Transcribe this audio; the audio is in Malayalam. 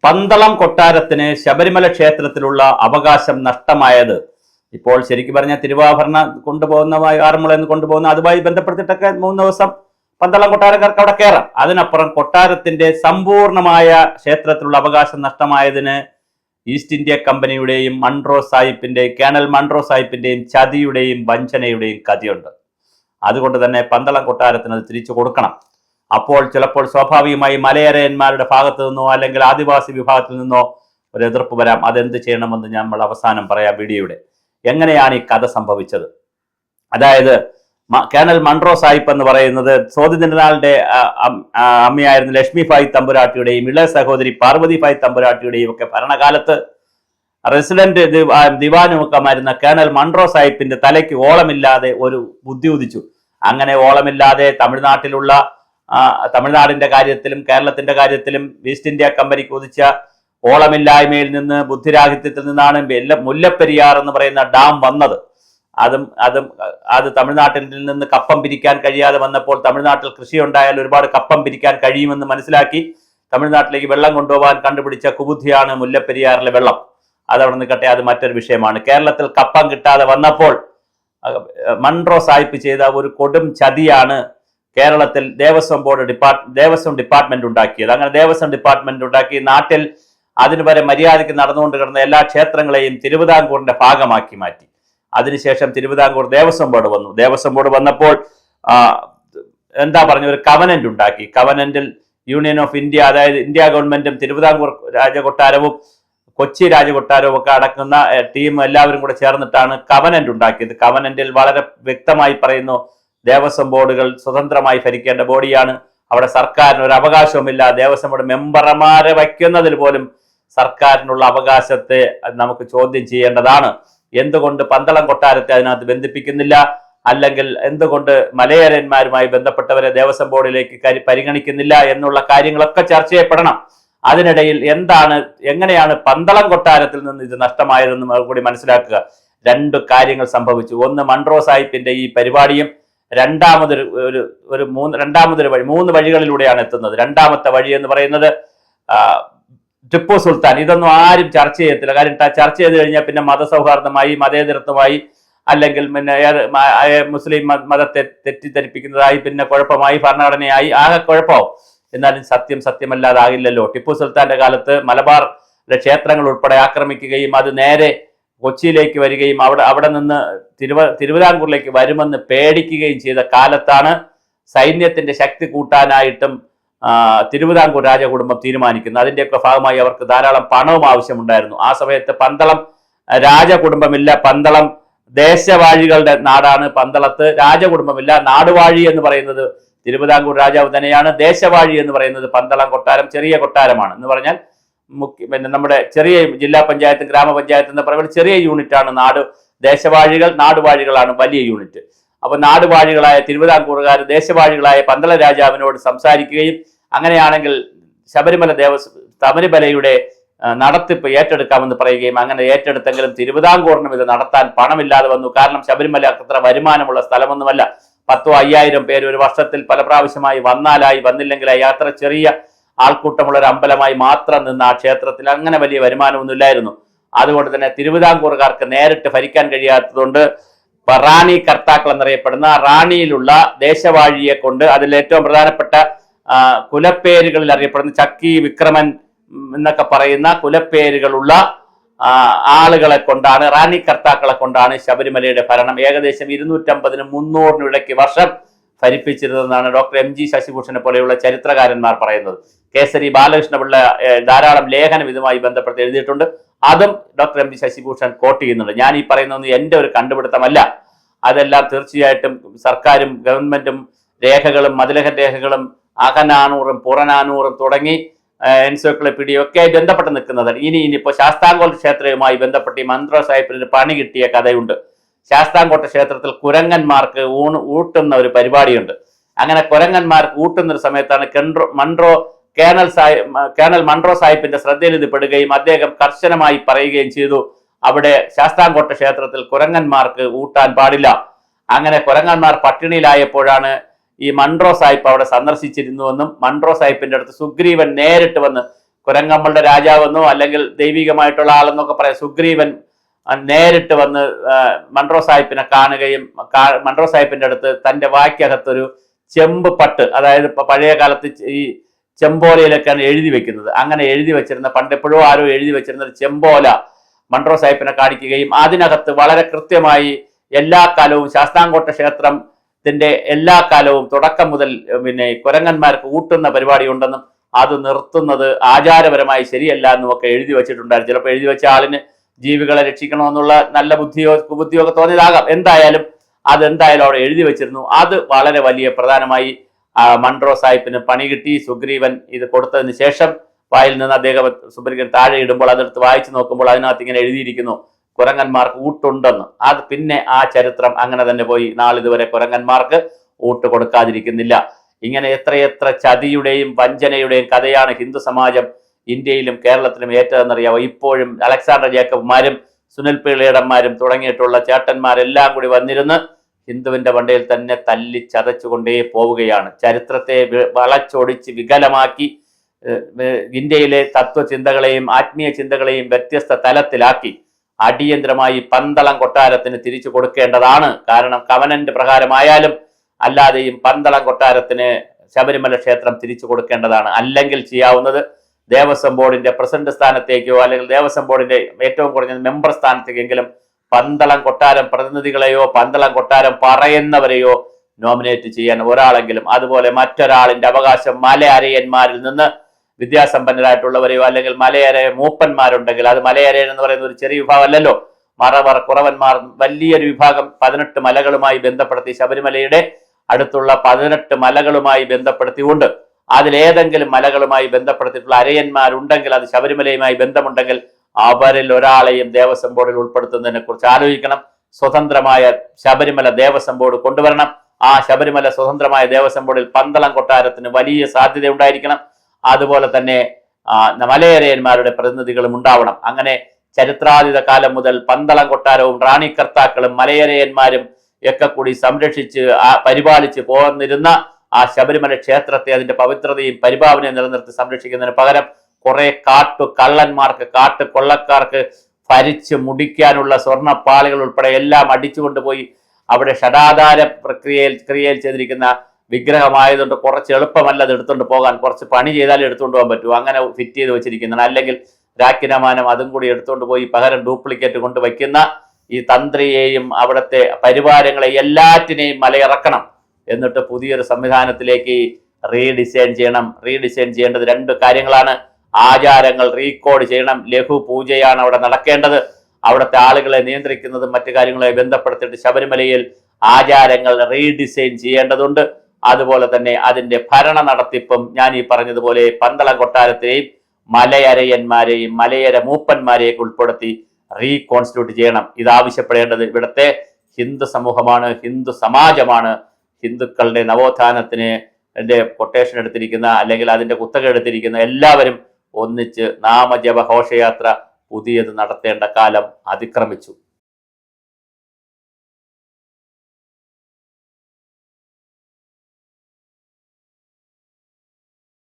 പന്തളം കൊട്ടാരത്തിന് ശബരിമല ക്ഷേത്രത്തിലുള്ള അവകാശം നഷ്ടമായത് ഇപ്പോൾ ശരിക്കും പറഞ്ഞാൽ തിരുവാഭരണ കൊണ്ടുപോകുന്ന ആറന്മുള എന്ന് കൊണ്ടുപോകുന്ന അതുമായി ബന്ധപ്പെടുത്തിയിട്ടൊക്കെ 3 ദിവസം പന്തളം കൊട്ടാരക്കാർക്ക് അവിടെ കയറാം. അതിനപ്പുറം കൊട്ടാരത്തിന്റെ സമ്പൂർണമായ ക്ഷേത്രത്തിലുള്ള അവകാശം നഷ്ടമായതിന് ഈസ്റ്റ് ഇന്ത്യ കമ്പനിയുടെയും മൺട്രോ സാഹിബിന്റെയും കേണൽ മൺട്രോ സാഹിബിന്റെയും ചതിയുടെയും വഞ്ചനയുടെയും കഥയുണ്ട്. അതുകൊണ്ട് തന്നെ പന്തളം കൊട്ടാരത്തിന് അത് തിരിച്ചു കൊടുക്കണം. അപ്പോൾ ചിലപ്പോൾ സ്വാഭാവികമായി മലയരയന്മാരുടെ ഭാഗത്തു നിന്നോ അല്ലെങ്കിൽ ആദിവാസി വിഭാഗത്തിൽ നിന്നോ ഒരു എതിർപ്പ് വരാം. അതെന്ത് ചെയ്യണമെന്ന് നമ്മൾ അവസാനം പറയാം വീഡിയോയുടെ. എങ്ങനെയാണ് ഈ കഥ സംഭവിച്ചത്? അതായത് കേണൽ മൺട്രോ സാഹിബ് എന്ന് പറയുന്നത് സോദി തിരുനാളിന്റെ അമ്മയായിരുന്ന ലക്ഷ്മി ഭായ് തമ്പുരാട്ടിയുടെയും ഇളയ സഹോദരി പാർവതി ഭായ് തമ്പുരാട്ടിയുടെയും ഒക്കെ ഭരണകാലത്ത് റെസിഡന്റ് ദിവാനുമൊക്കെമായിരുന്ന കേണൽ മൺട്രോ സാഹിബിന്റെ തലയ്ക്ക് ഓളമില്ലാതെ ഒരു ബുദ്ധി ഉദിച്ചു. അങ്ങനെ ഓളമില്ലാതെ തമിഴ്നാടിന്റെ കാര്യത്തിലും കേരളത്തിന്റെ കാര്യത്തിലും ഈസ്റ്റ് ഇന്ത്യ കമ്പനിക്ക് ഉദിച്ച ഓളമില്ലായ്മയിൽ നിന്ന് ബുദ്ധിരാഹിത്യത്തിൽ നിന്നാണ് മുല്ലപ്പെരിയാർ എന്ന് പറയുന്ന ഡാം വന്നത്. അത് തമിഴ്നാട്ടിൽ നിന്ന് കപ്പം പിരിക്കാൻ കഴിയാതെ വന്നപ്പോൾ തമിഴ്നാട്ടിൽ കൃഷി ഉണ്ടായാൽ ഒരുപാട് കപ്പം പിരിക്കാൻ കഴിയുമെന്ന് മനസ്സിലാക്കി തമിഴ്നാട്ടിലേക്ക് വെള്ളം കൊണ്ടുപോകാൻ കണ്ടുപിടിച്ച കുബുദ്ധിയാണ് മുല്ലപ്പെരിയാറിലെ വെള്ളം. അതവിടെ നിൽക്കട്ടെ, അത് മറ്റൊരു വിഷയമാണ്. കേരളത്തിൽ കപ്പം കിട്ടാതെ വന്നപ്പോൾ മൺട്രോ സാഹിബ് ചെയ്ത ഒരു കൊടും ചതിയാണ് കേരളത്തിൽ ദേവസ്വം ഡിപ്പാർട്ട്മെന്റ് ഉണ്ടാക്കിയത്. അങ്ങനെ ദേവസ്വം ഡിപ്പാർട്ട്മെന്റ് ഉണ്ടാക്കി നാട്ടിൽ അതിന് വരെ മര്യാദയ്ക്ക് നടന്നുകൊണ്ട് കിടന്ന എല്ലാ ക്ഷേത്രങ്ങളെയും തിരുവിതാംകൂറിന്റെ ഭാഗമാക്കി മാറ്റി. അതിനുശേഷം തിരുവിതാംകൂർ ദേവസ്വം ബോർഡ് വന്നു. ദേവസ്വം ബോർഡ് വന്നപ്പോൾ ഒരു കവനന്റ് ഉണ്ടാക്കി. കവനന്റിൽ യൂണിയൻ ഓഫ് ഇന്ത്യ, അതായത് ഇന്ത്യ ഗവൺമെന്റും തിരുവിതാംകൂർ രാജകൊട്ടാരവും കൊച്ചി രാജകൊട്ടാരവും ഒക്കെ അടക്കുന്ന ടീം എല്ലാവരും കൂടെ ചേർന്നിട്ടാണ് കവനന്റ് ഉണ്ടാക്കിയത്. കവനന്റിൽ വളരെ വ്യക്തമായി പറയുന്നു, ദേവസ്വം ബോർഡുകൾ സ്വതന്ത്രമായി ഭരിക്കേണ്ട ബോഡിയാണ്. അവിടെ സർക്കാരിന് ഒരു അവകാശവുമില്ല. ദേവസ്വം ബോർഡ് മെമ്പർമാരെ വയ്ക്കുന്നതിൽ പോലും സർക്കാരിനുള്ള അവകാശത്തെ നമുക്ക് ചോദ്യം ചെയ്യേണ്ടതാണ്. എന്തുകൊണ്ട് പന്തളം കൊട്ടാരത്തെ അതിനകത്ത് ബന്ധിപ്പിക്കുന്നില്ല? അല്ലെങ്കിൽ എന്തുകൊണ്ട് മലയരന്മാരുമായി ബന്ധപ്പെട്ടവരെ ദേവസ്വം ബോർഡിലേക്ക് പരിഗണിക്കുന്നില്ല എന്നുള്ള കാര്യങ്ങളൊക്കെ ചർച്ച ചെയ്യപ്പെടണം. അതിനിടയിൽ എങ്ങനെയാണ് പന്തളം കൊട്ടാരത്തിൽ നിന്ന് ഇത് നഷ്ടമായതെന്ന് കൂടി മനസ്സിലാക്കുക. 2 കാര്യങ്ങൾ സംഭവിച്ചു. ഒന്ന്, മൺട്രോ സാഹിബിന്റെ ഈ പരിപാടിയും രണ്ടാമതൊരു വഴി, 3 വഴികളിലൂടെയാണ് എത്തുന്നത്. രണ്ടാമത്തെ വഴി എന്ന് പറയുന്നത് ടിപ്പു സുൽത്താൻ. ഇതൊന്നും ആരും ചർച്ച ചെയ്യത്തില്ല. കാര്യം ചർച്ച ചെയ്ത് കഴിഞ്ഞാൽ പിന്നെ മതസൗഹാർദ്ദമായി, മതേതരത്വമായി, അല്ലെങ്കിൽ പിന്നെ മുസ്ലിം മതത്തെ തെറ്റിദ്ധരിപ്പിക്കുന്നതായി, പിന്നെ കുഴപ്പമായി, ഭരണഘടനയായി, ആകെ കുഴപ്പമാവും. എന്നാലും സത്യമല്ലാതാകില്ലല്ലോ. ടിപ്പു സുൽത്താന്റെ കാലത്ത് മലബാറിലെ ക്ഷേത്രങ്ങൾ ഉൾപ്പെടെ ആക്രമിക്കുകയും അത് നേരെ കൊച്ചിയിലേക്ക് വരികയും അവിടെ നിന്ന് തിരുവിതാംകൂറിലേക്ക് വരുമെന്ന് പേടിക്കുകയും ചെയ്ത കാലത്താണ് സൈന്യത്തിന്റെ ശക്തി കൂട്ടാനായിട്ടും തിരുവിതാംകൂർ രാജകുടുംബം തീരുമാനിക്കുന്നത്. അതിന്റെയൊക്കെ ഭാഗമായി അവർക്ക് ധാരാളം പണവും ആവശ്യമുണ്ടായിരുന്നു. ആ സമയത്ത് പന്തളം രാജകുടുംബമില്ല, പന്തളം ദേശവാഴികളുടെ നാടാണ്. പന്തളത്ത് രാജകുടുംബമില്ല. നാടുവാഴി എന്ന് പറയുന്നത് തിരുവിതാംകൂർ രാജാവ് തന്നെയാണ്. ദേശവാഴി എന്ന് പറയുന്നത് പന്തളം കൊട്ടാരം ചെറിയ കൊട്ടാരമാണ്. എന്ന് പറഞ്ഞാൽ പിന്നെ നമ്മുടെ ചെറിയ ജില്ലാ പഞ്ചായത്തും ഗ്രാമപഞ്ചായത്തും എന്ന് പറയുമ്പോൾ ചെറിയ യൂണിറ്റാണ് ദേശവാഴികൾ. നാടുവാഴികളാണ് വലിയ യൂണിറ്റ്. അപ്പൊ നാടുവാഴികളായ തിരുവിതാംകൂറുകാർ ദേശവാഴികളായ പന്തള രാജാവിനോട് സംസാരിക്കുകയും അങ്ങനെയാണെങ്കിൽ ശബരിമലയുടെ നടത്തിപ്പ് ഏറ്റെടുക്കാമെന്ന് പറയുകയും അങ്ങനെ ഏറ്റെടുത്തെങ്കിലും തിരുവിതാംകൂറിനും ഇത് നടത്താൻ പണമില്ലാതെ വന്നു. കാരണം ശബരിമല അത്ര വരുമാനമുള്ള സ്ഥലമൊന്നുമല്ല. 10,000-5,000 പേര് ഒരു വർഷത്തിൽ പല പ്രാവശ്യമായി വന്നാലായി, വന്നില്ലെങ്കിലായി. അത്ര ചെറിയ ആൾക്കൂട്ടമുള്ള ഒരു അമ്പലമായി മാത്രം നിന്ന് ആ ക്ഷേത്രത്തിൽ അങ്ങനെ വലിയ വരുമാനമൊന്നുമില്ലായിരുന്നു. അതുകൊണ്ട് തന്നെ തിരുവിതാംകൂറുകാർക്ക് നേരിട്ട് ഭരിക്കാൻ കഴിയാത്തതുകൊണ്ട് റാണി കർത്താക്കൾ എന്നറിയപ്പെടുന്ന റാണിയിലുള്ള ദേശവാഴിയെ കൊണ്ട്, അതിൽ ഏറ്റവും പ്രധാനപ്പെട്ട കുലപ്പേരുകളിൽ അറിയപ്പെടുന്ന ചക്കി, വിക്രമൻ എന്നൊക്കെ പറയുന്ന കുലപ്പേരുകളുള്ള ആളുകളെ കൊണ്ടാണ്, റാണി കർത്താക്കളെ കൊണ്ടാണ് ശബരിമലയുടെ ഭരണം ഏകദേശം 250-300 ഇടയ്ക്ക് വർഷം ഭരിപ്പിച്ചിരുന്നതെന്നാണ് ഡോക്ടർ MG ശശിഭൂഷണനെ പോലെയുള്ള ചരിത്രകാരന്മാർ പറയുന്നത്. കേസരി ബാലകൃഷ്ണപിള്ള ധാരാളം ലേഖനം ഇതുമായി ബന്ധപ്പെട്ട് എഴുതിയിട്ടുണ്ട്. അതും ഡോക്ടർ MG ശശിഭൂഷൺ കോട്ട് ചെയ്യുന്നുണ്ട്. ഞാൻ ഈ പറയുന്നതൊന്നും എൻ്റെ ഒരു കണ്ടുപിടുത്തമല്ല. അതെല്ലാം തീർച്ചയായിട്ടും സർക്കാരും ഗവൺമെന്റും രേഖകളും മതിലക രേഖകളും അകനാനൂറും പുറനാനൂറും തുടങ്ങി എൻസൈക്ലോപീഡിയ ഒക്കെ ബന്ധപ്പെട്ട് നിൽക്കുന്നത്. ഇനിയിപ്പോൾ ശാസ്താംകോട്ട ക്ഷേത്രവുമായി ബന്ധപ്പെട്ട് ഈ മൺട്രോ സാഹിബിന് പണി കിട്ടിയ കഥയുണ്ട്. ശാസ്താംകോട്ട ക്ഷേത്രത്തിൽ കുരങ്ങന്മാർക്ക് ഊട്ടുന്ന ഒരു പരിപാടിയുണ്ട്. അങ്ങനെ കുരങ്ങന്മാർക്ക് ഊട്ടുന്ന ഒരു സമയത്താണ് കേണൽ മൺട്രോ സാഹിബിന്റെ ശ്രദ്ധയിൽ ഇത് പെടുകയും അദ്ദേഹം കർശനമായി പറയുകയും ചെയ്തു, അവിടെ ശാസ്താംകോട്ട ക്ഷേത്രത്തിൽ കുരങ്ങന്മാർക്ക് ഊട്ടാൻ പാടില്ല. അങ്ങനെ കുരങ്ങന്മാർ പട്ടിണിയിലായപ്പോഴാണ് ഈ മൺട്രോ സാഹിബ് അവിടെ സന്ദർശിച്ചിരുന്നുവെന്നും മൺട്രോ സാഹിബിന്റെ അടുത്ത് സുഗ്രീവൻ നേരിട്ട് വന്ന് കുരങ്ങമ്മളുടെ രാജാവെന്നോ അല്ലെങ്കിൽ ദൈവികമായിട്ടുള്ള ആളെന്നൊക്കെ പറയാം. സുഗ്രീവൻ നേരിട്ട് വന്ന് മൺട്രോ സാഹിബിനെ കാണുകയും മൺട്രോ സാഹിബിന്റെ അടുത്ത് തന്റെ വായ്ക്കകത്തൊരു ചെമ്പ് പട്ട്, അതായത് പഴയ കാലത്ത് ഈ ചെമ്പോലയിലൊക്കെയാണ് എഴുതി വെക്കുന്നത്, അങ്ങനെ എഴുതി വെച്ചിരുന്ന പണ്ടെപ്പോഴും ആരോ എഴുതി വെച്ചിരുന്ന ഒരു ചെമ്പോല മൺട്രോ സാഹിബിനെ കാണിക്കുകയും അതിനകത്ത് വളരെ കൃത്യമായി എല്ലാ കാലവും ശാസ്താംകോട്ട ക്ഷേത്രത്തിന്റെ എല്ലാ കാലവും തുടക്കം മുതൽ കുരങ്ങന്മാർക്ക് ഊട്ടുന്ന പരിപാടി ഉണ്ടെന്നും അത് നിർത്തുന്നത് ആചാരപരമായി ശരിയല്ല എന്നും ഒക്കെ എഴുതി വെച്ചിട്ടുണ്ടായിരുന്നു. ചിലപ്പോൾ എഴുതി വെച്ച ആളിന് ജീവികളെ രക്ഷിക്കണമെന്നുള്ള നല്ല ബുദ്ധിയോ കുബുദ്ധിയോ ഒക്കെ തോന്നിയതാകാം. എന്തായാലും അതെന്തായാലും അവിടെ എഴുതി വെച്ചിരുന്നു. അത് വളരെ വലിയ പ്രധാനമായി മൺട്രോ സാഹിബിന് പണി കിട്ടി. സുഗ്രീവൻ ഇത് കൊടുത്തതിന് ശേഷം വായിൽ നിന്ന് അദ്ദേഹം സുഗ്രീവൻ താഴെ ഇടുമ്പോൾ അതെടുത്ത് വായിച്ചു നോക്കുമ്പോൾ അതിനകത്ത് ഇങ്ങനെ എഴുതിയിരിക്കുന്നു കുരങ്ങന്മാർക്ക് ഊട്ടുണ്ടെന്ന്. അത് പിന്നെ ആ ചരിത്രം അങ്ങനെ തന്നെ പോയി. നാളിതുവരെ കുരങ്ങന്മാർക്ക് ഊട്ട് കൊടുക്കാതിരിക്കുന്നില്ല. ഇങ്ങനെ എത്രയെത്ര ചതിയുടെയും വഞ്ചനയുടെയും കഥയാണ് ഹിന്ദു സമാജം ഇന്ത്യയിലും കേരളത്തിലും ഏറ്റതെന്നറിയാവോ. ഇപ്പോഴും അലക്സാണ്ടർ ജേക്കബ്മാരും സുനിൽ പിള്ളേടന്മാരും തുടങ്ങിയിട്ടുള്ള ചേട്ടന്മാരെല്ലാം കൂടി വന്നിരുന്ന് ഹിന്ദുവിന്റെ വണ്ടയിൽ തന്നെ തല്ലി ചതച്ചുകൊണ്ടേ പോവുകയാണ്. ചരിത്രത്തെ വളച്ചൊടിച്ച് വികലമാക്കി ഇന്ത്യയിലെ തത്വചിന്തകളെയും ആത്മീയ ചിന്തകളെയും വ്യത്യസ്ത തലത്തിലാക്കി അടിയന്തരമായി പന്തളം കൊട്ടാരത്തിന് തിരിച്ചു കൊടുക്കേണ്ടതാണ്. കാരണം കവനന്റ് പ്രകാരമായാലും അല്ലാതെയും പന്തളം കൊട്ടാരത്തിന് ശബരിമല ക്ഷേത്രം തിരിച്ചു കൊടുക്കേണ്ടതാണ്. അല്ലെങ്കിൽ ചെയ്യാവുന്നത് ദേവസ്വം ബോർഡിന്റെ പ്രസിഡന്റ് സ്ഥാനത്തേക്കോ അല്ലെങ്കിൽ ദേവസ്വം ബോർഡിന്റെ ഏറ്റവും കുറഞ്ഞ മെമ്പർ സ്ഥാനത്തേക്കെങ്കിലും പന്തളം കൊട്ടാരം പ്രതിനിധികളെയോ പന്തളം കൊട്ടാരം പറയുന്നവരെയോ നോമിനേറ്റ് ചെയ്യാൻ ഒരാളെങ്കിലും, അതുപോലെ മറ്റൊരാളിന്റെ അവകാശം മലയരയന്മാരിൽ നിന്ന് വിദ്യാസമ്പന്നരായിട്ടുള്ളവരെയോ അല്ലെങ്കിൽ മലയര മൂപ്പന്മാരുണ്ടെങ്കിൽ, അത് മലയരയൻ എന്ന് പറയുന്ന ഒരു ചെറിയ വിഭാഗമല്ലല്ലോ, മറവർ കുറവന്മാർ വലിയൊരു വിഭാഗം 18 മലകളുമായി ബന്ധപ്പെടുത്തി ശബരിമലയുടെ അടുത്തുള്ള 18 മലകളുമായി ബന്ധപ്പെടുത്തിക്കൊണ്ട് അതിലേതെങ്കിലും മലകളുമായി ബന്ധപ്പെടുത്തിയിട്ടുള്ള അരയന്മാരുണ്ടെങ്കിൽ, അത് ശബരിമലയുമായി ബന്ധമുണ്ടെങ്കിൽ അവരിൽ ഒരാളെയും ദേവസ്വം ബോർഡിൽ ഉൾപ്പെടുത്തുന്നതിനെ കുറിച്ച് ആലോചിക്കണം. സ്വതന്ത്രമായ ശബരിമല ദേവസ്വം ബോർഡ് കൊണ്ടുവരണം. ആ ശബരിമല സ്വതന്ത്രമായ ദേവസ്വം ബോർഡിൽ പന്തളം കൊട്ടാരത്തിന് വലിയ സാധ്യത ഉണ്ടായിരിക്കണം. അതുപോലെ തന്നെ മലയരയന്മാരുടെ പ്രതിനിധികളും ഉണ്ടാവണം. അങ്ങനെ ചരിത്രാതീത കാലം മുതൽ പന്തളം കൊട്ടാരവും റാണിക്കർത്താക്കളും മലയരയന്മാരും ഒക്കെ കൂടി സംരക്ഷിച്ച് പരിപാലിച്ച് പോന്നിരുന്ന ആ ശബരിമല ക്ഷേത്രത്തെ അതിന്റെ പവിത്രതയും പരിഭാവനയും നിലനിർത്തി സംരക്ഷിക്കുന്നതിന് പകരം കുറെ കള്ളന്മാർക്ക് കൊള്ളക്കാർക്ക് ഭരിച്ച് മുടിക്കാനുള്ള സ്വർണ്ണപ്പാളികൾ ഉൾപ്പെടെ എല്ലാം അടിച്ചുകൊണ്ടുപോയി അവിടെ ഷഡാധാര ക്രിയയിൽ ചെയ്തിരിക്കുന്ന വിഗ്രഹമായതുകൊണ്ട് കുറച്ച് എളുപ്പമല്ല അത് എടുത്തുകൊണ്ട് പോകാൻ. കുറച്ച് പണി ചെയ്താലേ എടുത്തുകൊണ്ട് പോകാൻ പറ്റൂ. അങ്ങനെ ഫിറ്റ് ചെയ്ത് വെച്ചിരിക്കുന്നതാണ്. അല്ലെങ്കിൽ രാക്കിനമാനം അതും കൂടി എടുത്തുകൊണ്ട് പോയി പകരം ഡ്യൂപ്ലിക്കേറ്റ് കൊണ്ട് വയ്ക്കുന്ന ഈ തന്ത്രിയെയും അവിടുത്തെ പരിവാരങ്ങളെ എല്ലാറ്റിനെയും മലയിറക്കണം. എന്നിട്ട് പുതിയൊരു സംവിധാനത്തിലേക്ക് റീഡിസൈൻ ചെയ്യണം. റീഡിസൈൻ ചെയ്യേണ്ടത് 2 കാര്യങ്ങളാണ്. ആചാരങ്ങൾ റീകോഡ് ചെയ്യണം. ലഘു പൂജയാണ് അവിടെ നടക്കേണ്ടത്. അവിടുത്തെ ആളുകളെ നിയന്ത്രിക്കുന്നതും മറ്റു കാര്യങ്ങളെ ബന്ധപ്പെടുത്തിയിട്ട് ശബരിമലയിൽ ആചാരങ്ങൾ റീഡിസൈൻ ചെയ്യേണ്ടതുണ്ട്. അതുപോലെ തന്നെ അതിന്റെ ഭരണ നടത്തിപ്പും ഞാൻ ഈ പറഞ്ഞതുപോലെ പന്തളം കൊട്ടാരത്തെയും മലയരയന്മാരെയും മലയര മൂപ്പന്മാരെയൊക്കെ ഉൾപ്പെടുത്തി റീകോൺസ്റ്റിറ്റ്യൂട്ട് ചെയ്യണം. ഇതാവശ്യപ്പെടേണ്ടത് ഇവിടുത്തെ ഹിന്ദു സമൂഹമാണ്, ഹിന്ദു സമാജമാണ്. ഹിന്ദുക്കളുടെ നവോത്ഥാനത്തിന് കൊട്ടേഷൻ എടുത്തിരിക്കുന്ന അല്ലെങ്കിൽ അതിന്റെ കുത്തക എടുത്തിരിക്കുന്ന എല്ലാവരും ഒന്നിച്ച് നാമജപ ഘോഷയാത്ര പുതിയത് നടത്തേണ്ട കാലം അതിക്രമിച്ചു.